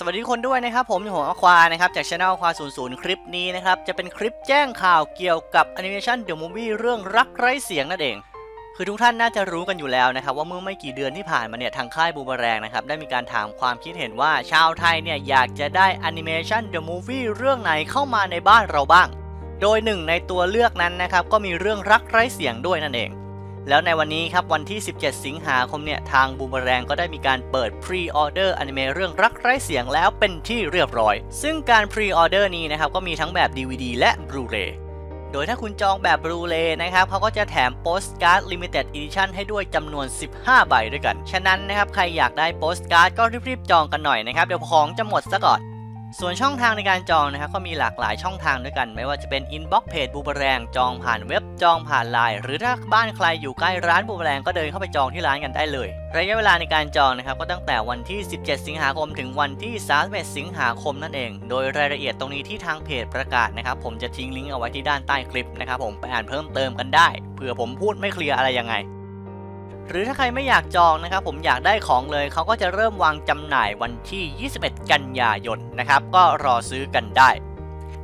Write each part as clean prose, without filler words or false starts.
สวัสดีทุกคนด้วยนะครับผมอยู่หัวอควานะครับจาก Channel ควา00คลิปนี้นะครับจะเป็นคลิปแจ้งข่าวเกี่ยวกับแอนิเมชัน The Movie เรื่องรักไร้เสียงนั่นเองคือทุกท่านน่าจะรู้กันอยู่แล้วนะครับว่าเมื่อไม่กี่เดือนที่ผ่านมาเนี่ยทางค่ายบูมเบอแรงนะครับได้มีการถามความคิดเห็นว่าชาวไทยเนี่ยอยากจะได้แอนิเมชัน The Movie เรื่องไหนเข้ามาในบ้านเราบ้างโดยหนึ่งในตัวเลือกนั้นนะครับก็มีเรื่องรักไร้เสียงด้วยนั่นเองแล้วในวันนี้ครับวันที่17สิงหาคมเนี่ยทางบูมเบอแรงก็ได้มีการเปิดพรีออเดอร์อนิเมะเรื่องรักไร้เสียงแล้วเป็นที่เรียบร้อยซึ่งการพรีออเดอร์นี้นะครับก็มีทั้งแบบ DVD และบลูเรย์โดยถ้าคุณจองแบบบลูเรย์นะครับเขาก็จะแถมโปสการ์ด Limited Edition ให้ด้วยจำนวน15ใบด้วยกันฉะนั้นนะครับใครอยากได้โปสการ์ดก็รีบๆจองกันหน่อยนะครับเดี๋ยวของจะหมดซะก่อนส่วนช่องทางในการจองนะครับก็มีหลากหลายช่องทางด้วยกันไม่ว่าจะเป็นอินบ็อกซ์เพจบูมเบอแรงจองผ่านเว็บจองผ่านไลน์หรือถ้าบ้านใครอยู่ใกล้ร้านบูมเบอแรงก็เดินเข้าไปจองที่ร้านกันได้เลยระยะเวลาในการจองนะครับก็ตั้งแต่วันที่17สิงหาคมถึงวันที่31สิงหาคมนั่นเองโดยรายละเอียดตรงนี้ที่ทางเพจประกาศนะครับผมจะทิ้งลิงก์เอาไว้ที่ด้านใต้คลิปนะครับผมไปอ่านเพิ่มเติมกันได้เผื่อผมพูดไม่เคลียร์อะไรยังไงหรือถ้าใครไม่อยากจองนะครับผมอยากได้ของเลยเขาก็จะเริ่มวางจำหน่ายวันที่21กันยายนนะครับก็รอซื้อกันได้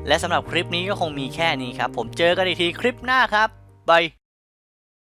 และสำหรับคลิปนี้ก็คงมีแค่นี้ครับผมเจอกันอีกทีคลิปหน้าครับบาย